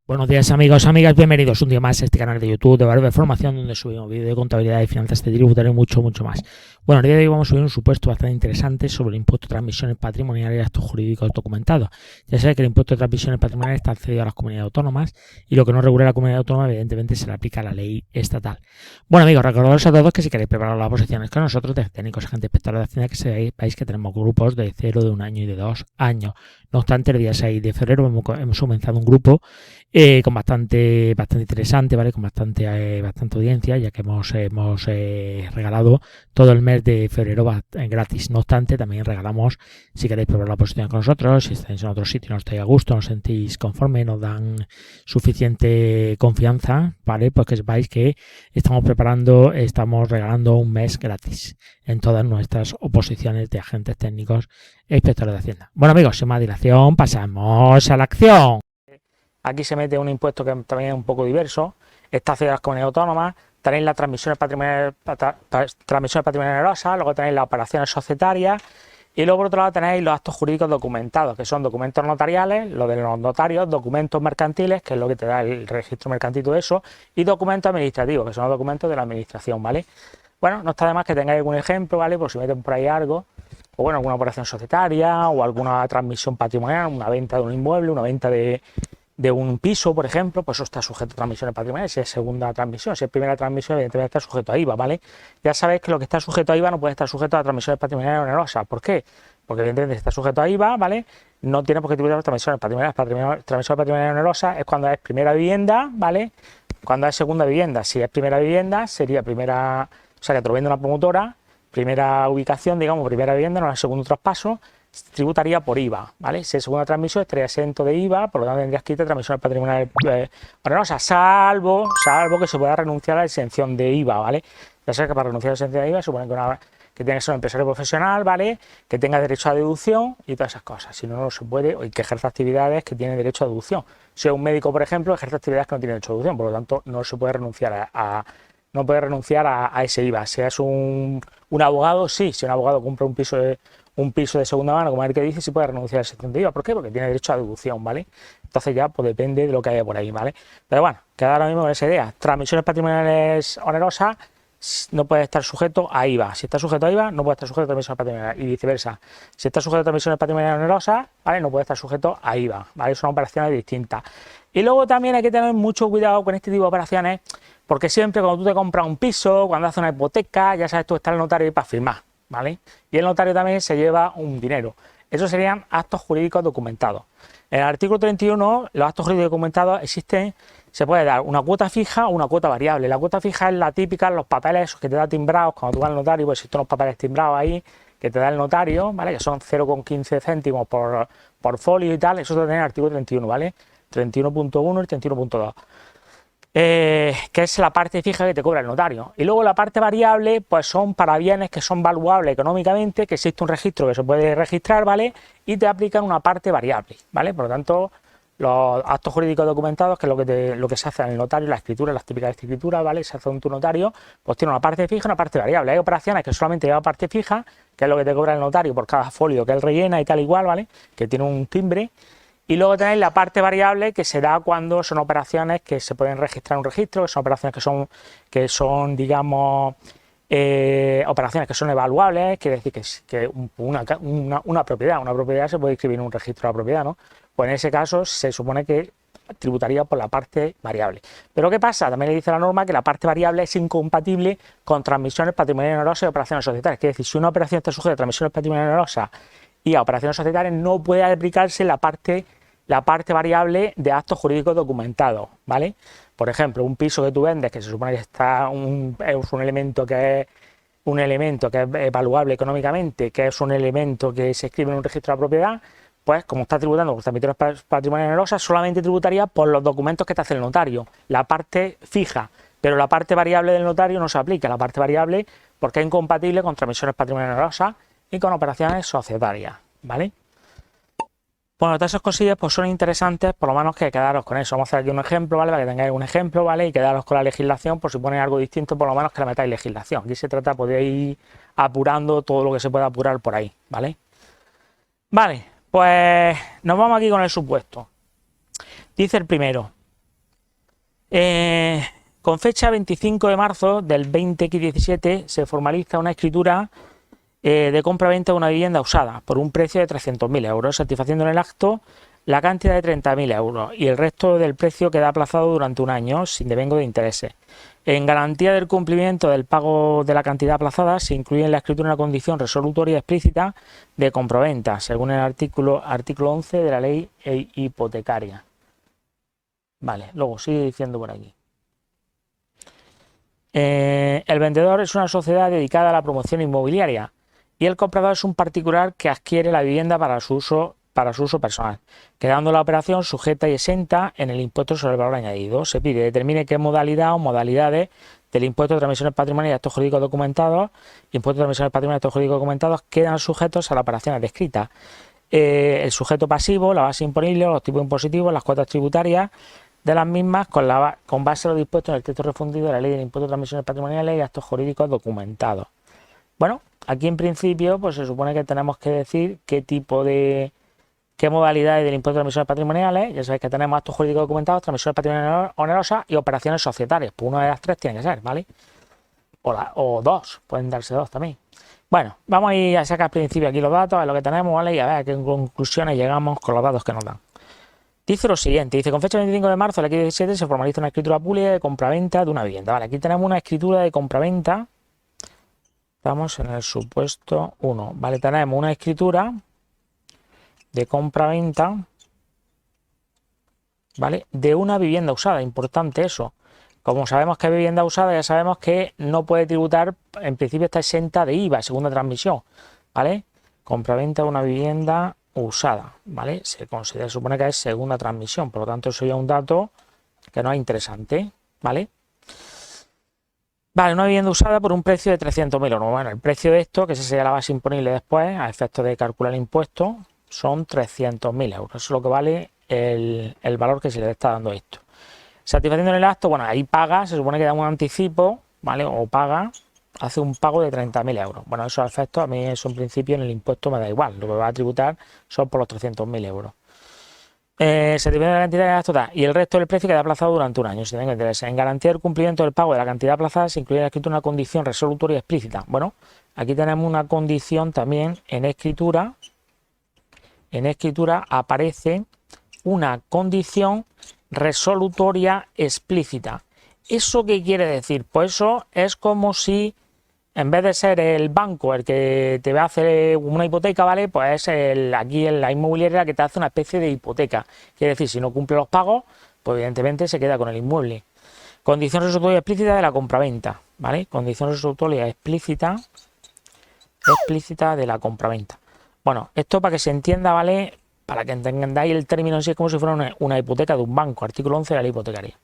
Buenos días amigos, amigas, bienvenidos un día más a este canal de YouTube de Valor de Formación, donde subimos vídeos de contabilidad y finanzas de tributario y mucho más. Bueno, el día de hoy vamos a subir un supuesto bastante interesante sobre el impuesto de transmisiones patrimoniales y actos jurídicos documentados. Ya sabéis que el impuesto de transmisiones patrimoniales está cedido a las comunidades autónomas y lo que no regula la comunidad autónoma evidentemente se le aplica a la ley estatal. Bueno amigos, recordaros a todos que si queréis preparar las posiciones con nosotros, de técnicos, agentes inspectores de Hacienda, que sepáis que tenemos grupos de 0, de 1 año y de 2 años. No obstante, el día 6 de febrero hemos comenzado un grupo con bastante interesante, ¿vale? Con bastante audiencia, ya que hemos regalado todo el mes de febrero gratis. No obstante, también regalamos, si queréis probar la posición con nosotros, si estáis en otro sitio, no estáis a gusto, no os sentís conforme, nos dan suficiente confianza, ¿vale? Pues que sepáis que estamos regalando un mes gratis en todas nuestras oposiciones de agentes técnicos e inspectores de Hacienda. Bueno amigos, sin más dilación, pasamos a la acción. Aquí se mete un impuesto que también es un poco diverso, está cedido a las comunidades autónomas, tenéis las transmisiones patrimoniales onerosas, luego tenéis las operaciones societarias y luego por otro lado tenéis los actos jurídicos documentados, que son documentos notariales, lo de los notarios, documentos mercantiles, que es lo que te da el registro mercantil y todo eso, y documentos administrativos, que son los documentos de la administración, ¿vale? Bueno, no está de más que tengáis algún ejemplo, ¿vale? Por si meten por ahí algo, o bueno, alguna operación societaria, o alguna transmisión patrimonial, una venta de un inmueble, una venta de un piso, por ejemplo, pues eso está sujeto a transmisiones patrimoniales. Si es segunda transmisión, si es primera transmisión, evidentemente está sujeto a IVA, ¿vale? Ya sabéis que lo que está sujeto a IVA no puede estar sujeto a transmisiones patrimoniales onerosas. ¿Por qué? Porque evidentemente está sujeto a IVA, ¿vale? No tiene por qué tributar transmisiones patrimoniales. Transmisiones patrimoniales onerosas es cuando es primera vivienda, ¿vale? Cuando es segunda vivienda. Si es primera vivienda, sería primera, o sea, que te lo vende una promotora, primera ubicación, digamos, primera vivienda, no es el segundo traspaso, tributaría por IVA, ¿vale? Si es segunda transmisión estaría exento de IVA, por lo tanto tendrías que irte a transmisiones patrimoniales onerosas, salvo que se pueda renunciar a la exención de IVA, ¿vale? Ya sabes que para renunciar a la exención de IVA supone que tienes que ser un empresario profesional, ¿vale? Que tenga derecho a deducción y todas esas cosas. Si no, no se puede, o que ejerza actividades que tienen derecho a deducción. Si es un médico, por ejemplo, ejerce actividades que no tienen derecho a deducción, por lo tanto no se puede renunciar a ese IVA. Si es un abogado, sí, si un abogado compra un piso de segunda mano, como el que dice, sí puede renunciar a esa exención de IVA. ¿Por qué? Porque tiene derecho a deducción, ¿vale? Entonces ya pues depende de lo que haya por ahí, ¿vale? Pero bueno, queda ahora mismo con esa idea. Transmisiones patrimoniales onerosas no puede estar sujeto a IVA. Si está sujeto a IVA, no puede estar sujeto a transmisiones patrimoniales y viceversa. Si está sujeto a transmisiones patrimoniales onerosas, ¿vale? No puede estar sujeto a IVA, ¿vale? Son operaciones distintas. Y luego también hay que tener mucho cuidado con este tipo de operaciones, porque siempre cuando tú te compras un piso, cuando haces una hipoteca, ya sabes, tú está el notario ahí para firmar, ¿vale? Y el notario también se lleva un dinero. Esos serían actos jurídicos documentados. En el artículo 31, los actos jurídicos documentados existen, se puede dar una cuota fija o una cuota variable. La cuota fija es la típica, los papeles esos que te da timbrados, cuando tú vas al notario, pues existen unos papeles timbrados ahí, que te da el notario, ¿vale? Que son 0,15 céntimos por folio y tal, eso te tiene el artículo 31, ¿vale? 31.1 y 31.2. Que es la parte fija que te cobra el notario. Y luego la parte variable, pues son para bienes que son valuables económicamente, que existe un registro que se puede registrar, ¿vale? Y te aplican una parte variable, ¿vale? Por lo tanto, los actos jurídicos documentados, que es lo que se hace en el notario, la escritura, las típicas escrituras, ¿vale? Se hace en tu notario, pues tiene una parte fija y una parte variable. Hay operaciones que solamente llevan parte fija, que es lo que te cobra el notario por cada folio que él rellena y tal igual, ¿vale? Que tiene un timbre. Y luego tenéis la parte variable, que se da cuando son operaciones que se pueden registrar en un registro, que son operaciones que son digamos, operaciones que son evaluables, quiere decir que una propiedad se puede inscribir en un registro de la propiedad, ¿no? Pues en ese caso se supone que tributaría por la parte variable. Pero ¿qué pasa? También le dice la norma que la parte variable es incompatible con transmisiones patrimoniales onerosas y operaciones societarias. Quiere decir, si una operación está sujeta a transmisiones patrimoniales onerosas y a operaciones societarias, no puede aplicarse la parte variable de actos jurídicos documentados, ¿vale? Por ejemplo, un piso que tú vendes, que se supone que es un elemento que es evaluable económicamente, que es un elemento que se escribe en un registro de la propiedad, pues como está tributando por transmisiones patrimoniales onerosas, solamente tributaría por los documentos que te hace el notario, la parte fija, pero la parte variable del notario no se aplica, la parte variable porque es incompatible con transmisiones patrimoniales onerosas y con operaciones societarias, ¿vale? Bueno, todas esas cosillas pues son interesantes, por lo menos que quedaros con eso. Vamos a hacer aquí un ejemplo, ¿vale? Para que tengáis un ejemplo, ¿vale? Y quedaros con la legislación, por si ponéis algo distinto, por lo menos que la metáis legislación. Aquí se trata, podéis ir apurando todo lo que se pueda apurar por ahí, ¿vale? Vale, pues nos vamos aquí con el supuesto. Dice el primero, Con fecha 25 de marzo del 2017 se formaliza una escritura de compra-venta de una vivienda usada por un precio de 300.000 euros, satisfaciendo en el acto la cantidad de 30.000 euros y el resto del precio queda aplazado durante un año sin devengo de intereses. En garantía del cumplimiento del pago de la cantidad aplazada se incluye en la escritura una condición resolutoria explícita de compraventa, según el artículo 11 de la ley hipotecaria. Vale, luego sigue diciendo por aquí. El vendedor es una sociedad dedicada a la promoción inmobiliaria y el comprador es un particular que adquiere la vivienda para su uso personal, quedando la operación sujeta y exenta en el impuesto sobre el valor añadido. Se pide determine qué modalidad o modalidades del impuesto de transmisiones patrimoniales y actos jurídicos documentados, impuesto de transmisiones patrimoniales y actos jurídicos documentados quedan sujetos a las operaciones descritas. El sujeto pasivo, la base imponible, los tipos impositivos, las cuotas tributarias de las mismas con base a lo dispuesto en el texto refundido de la Ley del Impuesto de Transmisiones Patrimoniales y actos jurídicos documentados. Bueno, aquí en principio pues se supone que tenemos que decir qué modalidades del impuesto de transmisiones patrimoniales. Ya sabéis que tenemos actos jurídicos documentados, transmisiones patrimoniales onerosas y operaciones societarias. Pues una de las tres tiene que ser, ¿vale? O dos, pueden darse dos también. Bueno, vamos a ir a sacar al principio aquí los datos, a lo que tenemos, ¿vale? Y a ver a qué conclusiones llegamos con los datos que nos dan. Dice lo siguiente, dice, con fecha 25 de marzo del X17 se formaliza una escritura pública de compraventa de una vivienda. Vale, aquí tenemos una escritura de compraventa. Estamos en el supuesto 1. Vale, tenemos una escritura de compraventa, ¿vale? De una vivienda usada, importante eso. Como sabemos que es vivienda usada, ya sabemos que no puede tributar, en principio está exenta de IVA, segunda transmisión, ¿vale? Compraventa de una vivienda usada, ¿vale? Se supone que es segunda transmisión, por lo tanto eso ya es un dato que no es interesante, ¿vale? Vale, una vivienda usada por un precio de 300.000 euros. Bueno, el precio de esto, que esa sería la base imponible después, a efectos de calcular el impuesto, son 300.000 euros. Eso es lo que vale el valor que se le está dando a esto. Satisfaciendo en el acto, bueno, ahí paga, se supone que da un anticipo, ¿vale? O paga, hace un pago de 30.000 euros. Bueno, esos efectos, a mí eso en principio en el impuesto me da igual. Lo que va a tributar son por los 300.000 euros. Satisfaciendo la cantidad de gasto y el resto del precio queda aplazado durante un año. Si tengo interés en garantía del cumplimiento del pago de la cantidad aplazada, se incluye en la escritura una condición resolutoria explícita. Bueno, aquí tenemos una condición también en escritura. En escritura aparece una condición resolutoria explícita. ¿Eso qué quiere decir? Pues eso es como si en vez de ser el banco el que te va a hacer una hipoteca, ¿vale? Pues es aquí la inmobiliaria que te hace una especie de hipoteca. Quiere decir, si no cumple los pagos, pues evidentemente se queda con el inmueble. Condición resolutoria explícita de la compraventa, ¿vale? Condición resolutoria explícita de la compraventa. Bueno, esto para que se entienda, ¿vale? Para que entendáis el término en sí, es como si fuera una hipoteca de un banco, artículo 11 de la ley hipotecaria.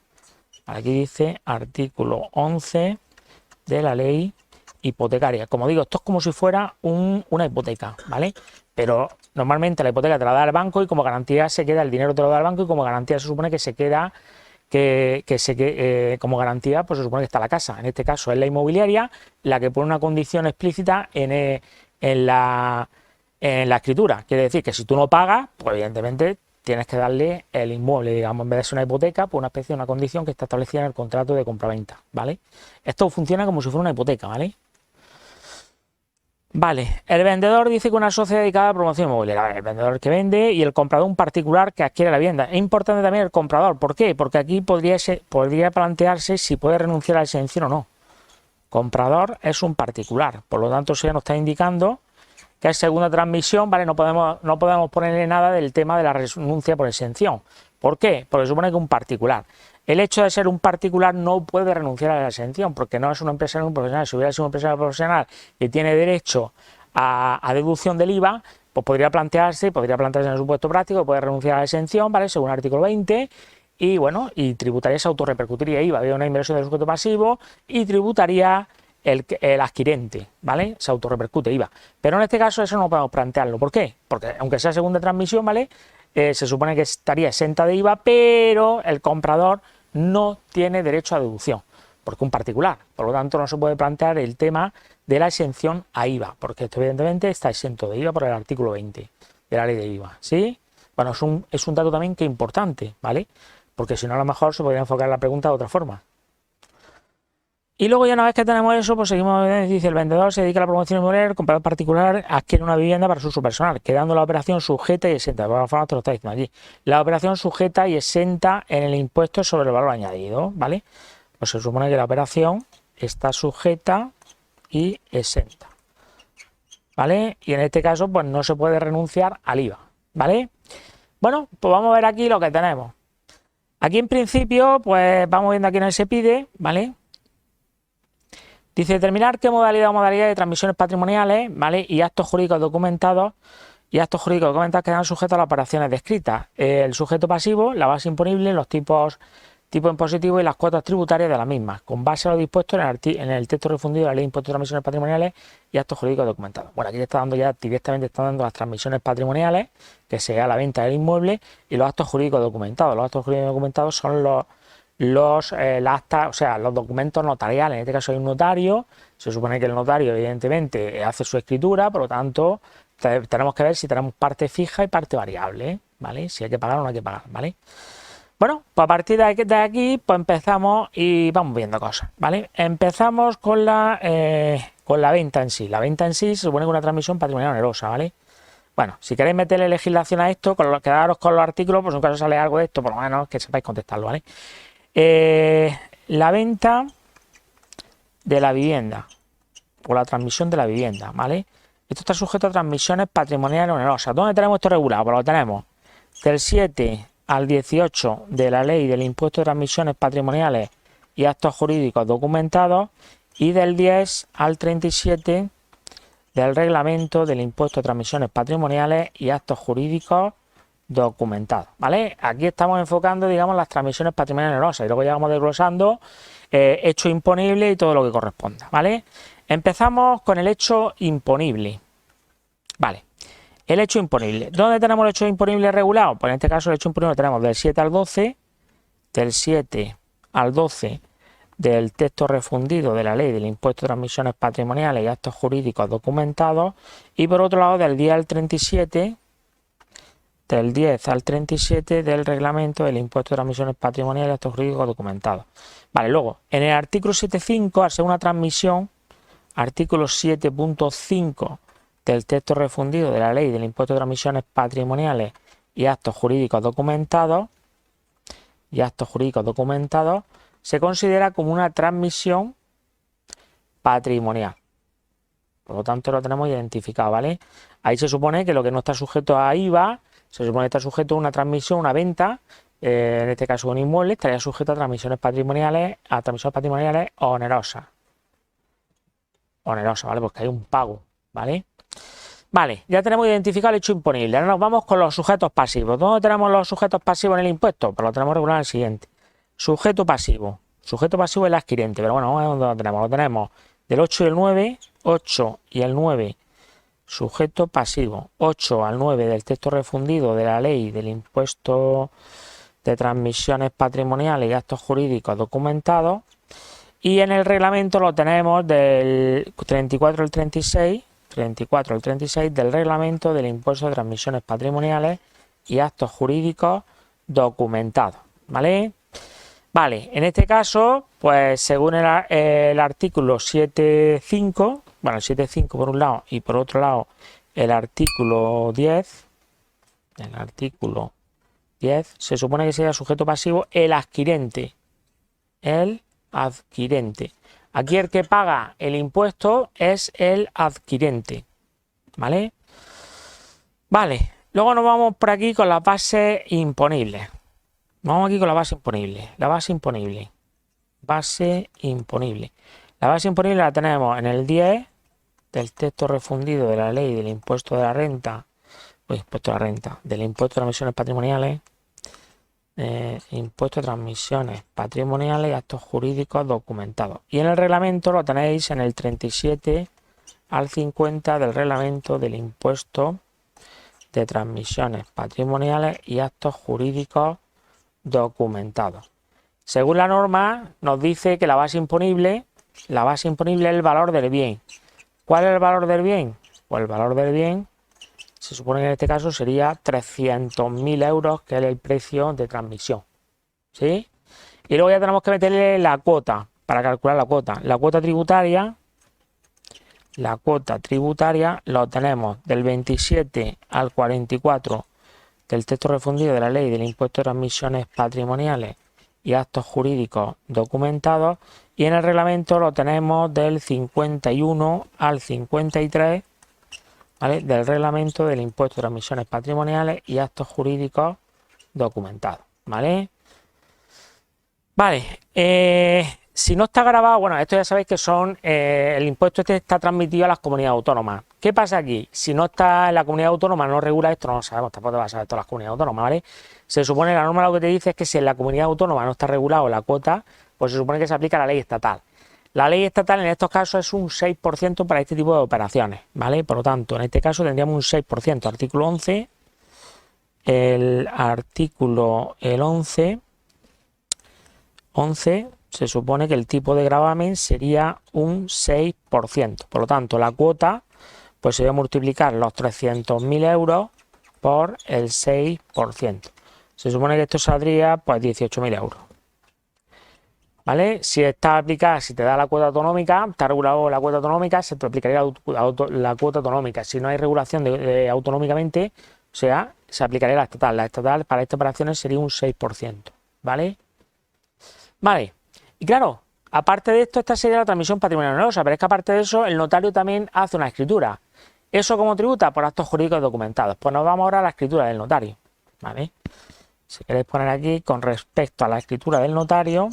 Aquí dice artículo 11 de la ley hipotecaria. Como digo, esto es como si fuera una hipoteca, ¿vale? Pero normalmente la hipoteca te la da el banco y como garantía se queda, el dinero te lo da el banco y como garantía se supone que se queda, como garantía pues se supone que está la casa. En este caso es la inmobiliaria la que pone una condición explícita en la escritura. Quiere decir que si tú no pagas, pues evidentemente tienes que darle el inmueble, digamos, en vez de ser una hipoteca, pues una especie de una condición que está establecida en el contrato de compraventa, ¿vale? Esto funciona como si fuera una hipoteca, ¿vale? Vale, el vendedor dice que una sociedad dedicada a la promoción inmobiliaria. El vendedor que vende y el comprador un particular que adquiere la vivienda. Es importante también el comprador. ¿Por qué? Porque aquí podría plantearse si puede renunciar a la exención o no. Comprador es un particular, por lo tanto eso ya nos está indicando que es segunda transmisión, ¿vale? No podemos ponerle nada del tema de la renuncia por exención. ¿Por qué? Porque supone que un particular. El hecho de ser un particular no puede renunciar a la exención, porque no es una empresa ni un profesional. Si hubiera sido una empresa profesional que tiene derecho a deducción del IVA, pues podría plantearse en el supuesto práctico, puede renunciar a la exención, ¿vale? Según el artículo 20, y bueno, y tributaría, se autorrepercutiría IVA, había una inversión del sujeto pasivo y tributaría el adquirente, ¿vale? Se autorrepercute IVA. Pero en este caso eso no podemos plantearlo. ¿Por qué? Porque aunque sea segunda transmisión, ¿vale? Se supone que estaría exenta de IVA, pero el comprador no tiene derecho a deducción, porque un particular. Por lo tanto, no se puede plantear el tema de la exención a IVA, porque esto evidentemente está exento de IVA por el artículo 20 de la ley de IVA, ¿sí? Bueno, es un dato también que es importante, ¿vale? porque si no a lo mejor se podría enfocar la pregunta de otra forma. Y luego ya una vez que tenemos eso, pues seguimos, dice el vendedor se dedica a la promoción inmobiliaria, el comprador particular adquiere una vivienda para su uso personal, quedando la operación sujeta y exenta. De alguna forma te lo está diciendo allí. La operación sujeta y exenta en el impuesto sobre el valor añadido, ¿vale? Pues se supone que la operación está sujeta y exenta, ¿vale? Y en este caso, pues no se puede renunciar al IVA, ¿vale? Bueno, pues vamos a ver aquí lo que tenemos. Aquí en principio, pues vamos viendo aquí en el se pide, ¿vale? Dice determinar qué modalidad o modalidad de transmisiones patrimoniales, ¿vale? Y actos jurídicos documentados quedan sujetos a las operaciones descritas. El sujeto pasivo, la base imponible, los tipos impositivos y las cuotas tributarias de las mismas, con base a lo dispuesto en el texto refundido de la Ley de Impuestos de Transmisiones Patrimoniales y actos jurídicos documentados. Bueno, aquí está dando ya directamente, está dando las transmisiones patrimoniales, que sea la venta del inmueble, y los actos jurídicos documentados. Los actos jurídicos documentados son los actas, o sea, los documentos notariales. En este caso hay un notario, se supone que el notario evidentemente hace su escritura, por lo tanto tenemos que ver si tenemos parte fija y parte variable, ¿vale? Si hay que pagar o no hay que pagar, ¿vale? Bueno, pues a partir de aquí pues empezamos y vamos viendo cosas, ¿vale? Empezamos con la venta en sí. La venta en sí se supone que es una transmisión patrimonial onerosa, ¿vale? Bueno, si queréis meterle legislación a esto, quedaros con los artículos, pues en caso sale algo de esto, por lo menos que sepáis contestarlo, ¿vale? La venta de la vivienda o la transmisión de la vivienda, ¿vale? Esto está sujeto a transmisiones patrimoniales onerosas. ¿Dónde tenemos esto regulado? Pues lo tenemos del 7 al 18 de la Ley del Impuesto de Transmisiones Patrimoniales y Actos Jurídicos Documentados y del 10 al 37 del Reglamento del Impuesto de Transmisiones Patrimoniales y Actos Jurídicos Documentados, ¿vale? Aquí estamos enfocando, digamos, las transmisiones patrimoniales onerosas y luego ya vamos desglosando hecho imponible y todo lo que corresponda, ¿vale? Empezamos con el hecho imponible, ¿vale? El hecho imponible. ¿Dónde tenemos el hecho imponible regulado? Pues en este caso el hecho imponible lo tenemos del 7 al 12, del 7 al 12 del texto refundido de la Ley del Impuesto de Transmisiones Patrimoniales y Actos Jurídicos Documentados y por otro lado del 10 al 37, del 10 al 37 del Reglamento del Impuesto de Transmisiones Patrimoniales y Actos Jurídicos Documentados. Vale, luego en el artículo 7.5, al ser una transmisión, artículo 7.5 del texto refundido de la Ley del Impuesto de Transmisiones Patrimoniales y Actos Jurídicos Documentados, se considera como una transmisión patrimonial. Por lo tanto, lo tenemos identificado, ¿vale? Ahí se supone que lo que no está sujeto a IVA, se supone que está sujeto a una transmisión, una venta, en este caso un inmueble, estaría sujeto a transmisiones patrimoniales onerosas. ¿Vale? Porque hay un pago, ¿vale? Vale, ya tenemos identificado el hecho imponible. Ahora nos vamos con los sujetos pasivos. ¿Dónde tenemos los sujetos pasivos en el impuesto? Pues lo tenemos regulado en el siguiente. Sujeto pasivo. Sujeto pasivo es el adquirente, pero bueno, vamos a ver dónde lo tenemos. Lo tenemos del 8 y el 9, 8 y el 9, sujeto pasivo. 8 al 9 del texto refundido de la Ley del Impuesto de Transmisiones Patrimoniales y Actos Jurídicos Documentados. Y en el reglamento lo tenemos del 34 al 36, del Reglamento del Impuesto de Transmisiones Patrimoniales y Actos Jurídicos Documentados, ¿vale? Vale, en este caso, pues según el artículo 7.5, bueno, el 7.5 por un lado y por otro lado el artículo 10, se supone que sería sujeto pasivo el adquirente. Aquí el que paga el impuesto es el adquirente, ¿vale? Vale, luego nos vamos por aquí con las bases imponibles. Vamos aquí con la base imponible. La base imponible la tenemos en el 10 del texto refundido de la Ley del Impuesto de la Renta, del Impuesto de Transmisiones Patrimoniales, Impuesto de Transmisiones Patrimoniales y Actos Jurídicos Documentados. Y en el reglamento lo tenéis en el 37 al 50 del Reglamento del Impuesto de Transmisiones Patrimoniales y Actos Jurídicos Documentados. Según la norma, nos dice que la base imponible es el valor del bien. ¿Cuál es el valor del bien? Pues el valor del bien se supone que en este caso sería 300.000 euros, que es el precio de transmisión, ¿sí? Y luego ya tenemos que meterle la cuota para calcular la cuota. La cuota tributaria lo tenemos del 27 al 44 del texto refundido de la ley del impuesto de transmisiones patrimoniales y actos jurídicos documentados, y en el reglamento lo tenemos del 51 al 53, ¿vale? Del reglamento del impuesto de transmisiones patrimoniales y actos jurídicos documentados, ¿vale? Vale, si no está grabado, bueno, esto ya sabéis que son, el impuesto este está transmitido a las comunidades autónomas. ¿Qué pasa aquí? Si no está en la comunidad autónoma, no regula esto, no lo sabemos, tampoco te vas a saber todas las comunidades autónomas, ¿vale? Se supone, la norma lo que te dice es que si en la comunidad autónoma no está regulado la cuota, pues se supone que se aplica la ley estatal. La ley estatal en estos casos es un 6% para este tipo de operaciones, ¿vale? Por lo tanto, en este caso tendríamos un 6%. Artículo 11, el 11 se supone que el tipo de gravamen sería un 6%. Por lo tanto, la cuota pues se debe multiplicar los 300.000 euros por el 6%. Se supone que esto saldría pues 18.000 euros. ¿Vale? Si está aplicada, si te da la cuota autonómica, está regulado la cuota autonómica, se te aplicaría la cuota autonómica. Si no hay regulación de autonómicamente, o sea, se aplicaría la estatal. La estatal para estas operaciones sería un 6%. ¿Vale? Vale. Y claro, aparte de esto, esta sería la transmisión patrimonial onerosa, pero es que aparte de eso, el notario también hace una escritura. ¿Eso cómo tributa? Por actos jurídicos documentados. Pues nos vamos ahora a la escritura del notario. ¿Vale? Si queréis poner aquí, con respecto a la escritura del notario,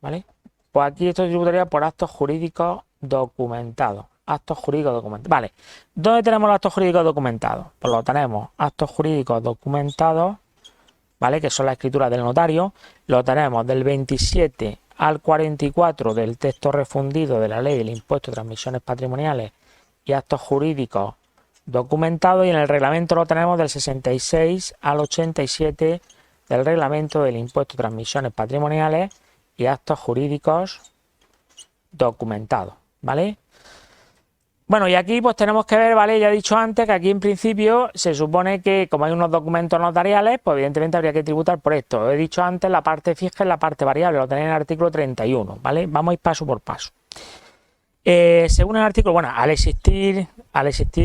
¿vale? Pues aquí esto tributaría por actos jurídicos documentados. Actos jurídicos documentados. Vale. ¿Dónde tenemos los actos jurídicos documentados? Pues lo tenemos, actos jurídicos documentados, ¿vale? Que son las escrituras del notario. Lo tenemos del 27 al 44 del texto refundido de la ley del impuesto de transmisiones patrimoniales y actos jurídicos documentados, y en el reglamento lo tenemos del 66 al 87 del reglamento del impuesto de transmisiones patrimoniales y actos jurídicos documentados, ¿vale? Bueno, y aquí pues tenemos que ver, ¿vale? Ya he dicho antes que aquí en principio se supone que como hay unos documentos notariales, pues evidentemente habría que tributar por esto. He dicho antes la parte fija y la parte variable, lo tenéis en el artículo 31, ¿vale? Vamos a ir paso por paso. Según el artículo, bueno, al existir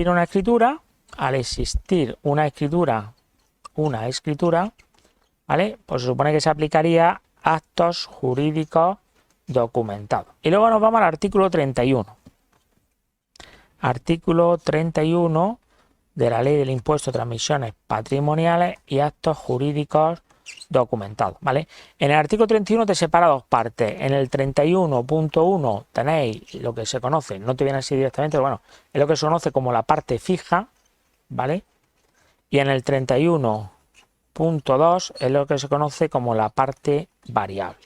una escritura, ¿vale? Pues se supone que se aplicaría actos jurídicos documentados. Y luego nos vamos al artículo 31. Artículo 31 de la ley del impuesto de transmisiones patrimoniales y actos jurídicos documentados, ¿vale? En el artículo 31 te separa dos partes. En el 31.1 tenéis lo que se conoce, no te viene así directamente, pero bueno, es lo que se conoce como la parte fija, ¿vale? Y en el 31.2 es lo que se conoce como la parte variable.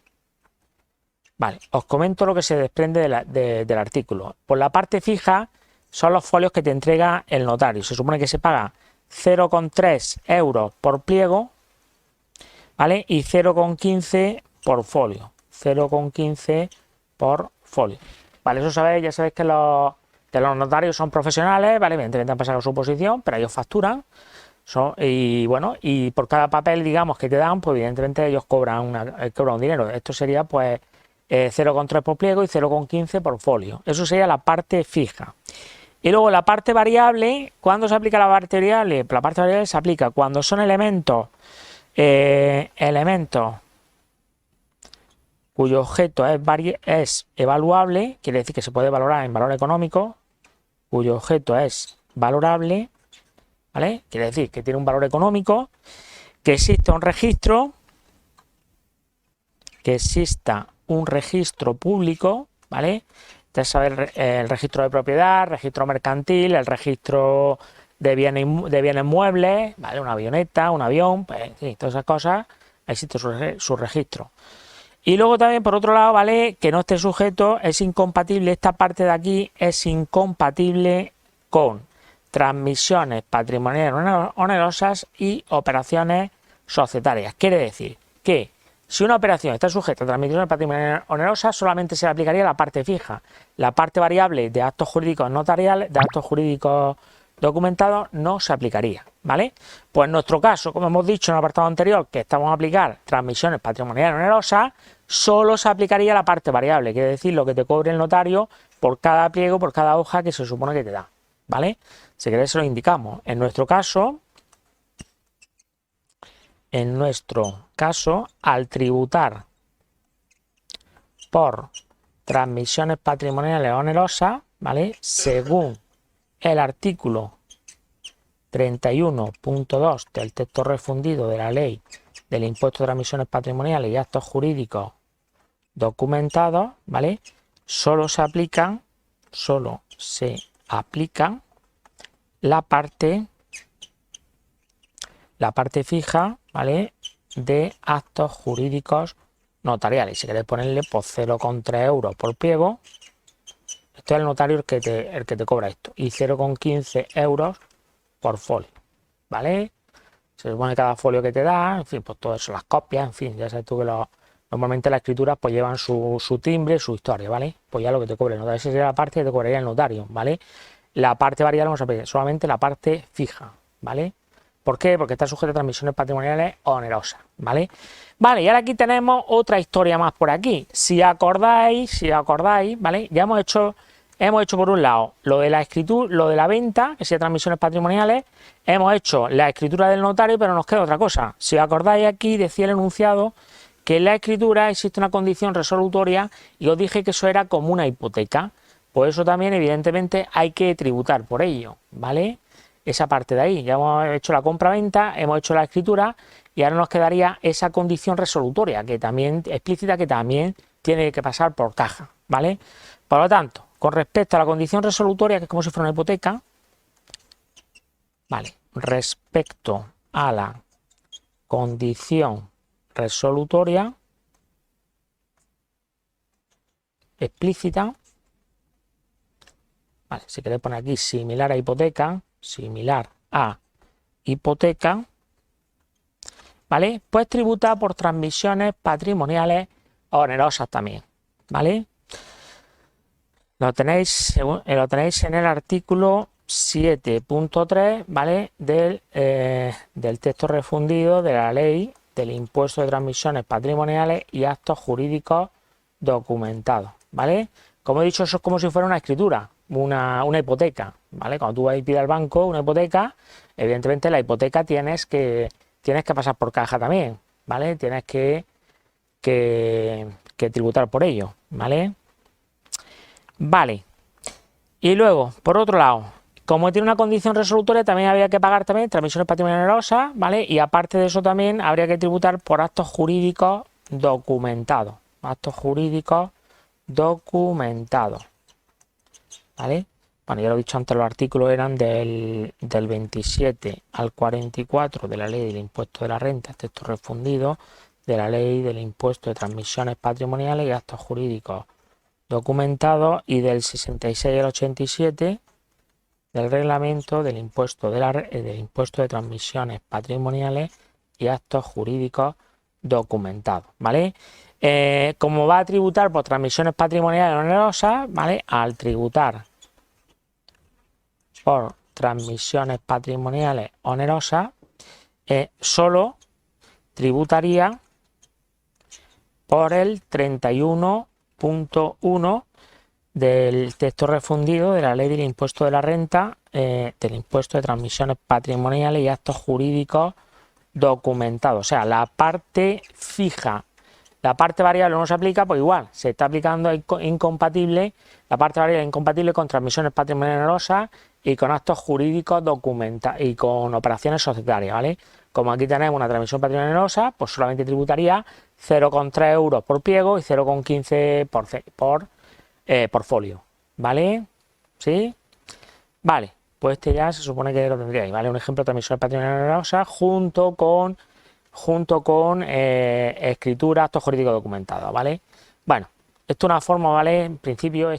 Vale, os comento lo que se desprende del artículo. Por la parte fija son los folios que te entrega el notario. Se supone que se paga 0,3 euros por pliego, ¿vale? Y 0,15 por folio. 0,15 por folio. Vale, eso sabéis, ya sabéis que los notarios son profesionales, ¿vale? Evidentemente han pasado su posición, pero ellos facturan. Y bueno, y por cada papel, digamos, que te dan, pues evidentemente ellos cobran un dinero. Esto sería pues 0,3 por pliego y 0,15 por folio. Eso sería la parte fija. Y luego la parte variable, ¿cuándo se aplica la parte variable? Pues la parte variable se aplica cuando son elementos cuyo objeto es evaluable, quiere decir que se puede valorar en valor económico, cuyo objeto es valorable, ¿vale? Quiere decir que tiene un valor económico, que exista un registro, público, ¿vale? Entonces, saber el registro de propiedad, registro mercantil, el registro de bienes muebles, ¿vale? Una avioneta, un avión, pues sí, todas esas cosas, existe su registro. Y luego también, por otro lado, ¿vale? Que no esté sujeto, es incompatible, esta parte de aquí es incompatible con transmisiones patrimoniales onerosas y operaciones societarias. Quiere decir que si una operación está sujeta a transmisiones patrimoniales onerosas, solamente se le aplicaría la parte fija. La parte variable de actos jurídicos notariales, de actos jurídicos documentado no se aplicaría, ¿vale? Pues en nuestro caso, como hemos dicho en el apartado anterior, que estamos a aplicar transmisiones patrimoniales onerosas, solo se aplicaría la parte variable, quiere decir lo que te cobre el notario por cada pliego, por cada hoja que se supone que te da, ¿vale? Si queréis se lo indicamos. En nuestro caso, al tributar por transmisiones patrimoniales onerosas, ¿vale? Según el artículo 31.2 del texto refundido de la ley del impuesto de transmisiones patrimoniales y actos jurídicos documentados, ¿vale? Solo se aplican la parte fija, ¿vale? De actos jurídicos notariales. Si queréis ponerle pues 0,3 euros por pliego, esto es el notario el que te cobra esto, y 0,15 euros por folio, ¿vale? Se supone cada folio que te da, en fin, pues todo eso, las copias, en fin, ya sabes tú que normalmente las escrituras pues llevan su timbre, su historia, ¿vale? Pues ya lo que te cobre el notario, esa sería la parte que te cobraría el notario, ¿vale? La parte variable vamos a pedir solamente la parte fija, ¿vale? ¿Por qué? Porque está sujeta a transmisiones patrimoniales onerosas, ¿vale? Vale, y ahora aquí tenemos otra historia más por aquí. Si acordáis, ¿vale? Ya hemos hecho por un lado lo de la escritura, lo de la venta, que sea transmisiones patrimoniales, hemos hecho la escritura del notario, pero nos queda otra cosa. Si acordáis, aquí decía el enunciado que en la escritura existe una condición resolutoria y os dije que eso era como una hipoteca. Pues eso también, evidentemente, hay que tributar por ello, ¿vale? Esa parte de ahí, ya hemos hecho la compra-venta, hemos hecho la escritura y ahora nos quedaría esa condición resolutoria que también explícita, que también tiene que pasar por caja, ¿vale? Por lo tanto, con respecto a la condición resolutoria, que es como si fuera una hipoteca, ¿vale? Respecto a la condición resolutoria explícita, vale, si queréis poner aquí similar a hipoteca, ¿vale? Pues tributa por transmisiones patrimoniales onerosas también, ¿vale? Lo tenéis en el artículo 7.3, ¿vale? Del texto refundido de la ley del impuesto de transmisiones patrimoniales y actos jurídicos documentados, ¿vale? Como he dicho, eso es como si fuera una escritura, una hipoteca, ¿vale? Cuando tú vas y pides al banco una hipoteca, evidentemente la hipoteca tienes que pasar por caja también, ¿vale? Tienes que tributar por ello, ¿vale? Vale. Y luego, por otro lado, como tiene una condición resolutoria, también habría que pagar también transmisiones patrimoniales onerosas, ¿vale? Y aparte de eso también habría que tributar por actos jurídicos documentados. Actos jurídicos documentados, ¿vale? Bueno, ya lo he dicho antes, los artículos eran del 27 al 44 de la ley del impuesto de la renta, texto refundido, de la ley del impuesto de transmisiones patrimoniales y actos jurídicos documentados, y del 66 al 87 del reglamento del impuesto de transmisiones patrimoniales y actos jurídicos documentados, ¿vale? Como va a tributar por transmisiones patrimoniales onerosas, ¿vale? Al tributar por transmisiones patrimoniales onerosas, solo tributaría por el 31.1 del texto refundido de la ley del impuesto de la renta, del impuesto de transmisiones patrimoniales y actos jurídicos documentados. O sea, la parte fija, la parte variable no se aplica, pues igual, se está aplicando incompatible, la parte variable es incompatible con transmisiones patrimoniales onerosas y con actos jurídicos documentados y con operaciones societarias, ¿vale? Como aquí tenemos una transmisión patrimonial onerosa, pues solamente tributaría 0,3 euros por pliego y 0,15 por folio, ¿vale? ¿Sí? Vale, pues este ya se supone que lo tendríais, ¿vale? Un ejemplo de transmisión patrimonial onerosa junto con escritura, actos jurídicos documentados, ¿vale? Bueno, esto es una forma, ¿vale? En principio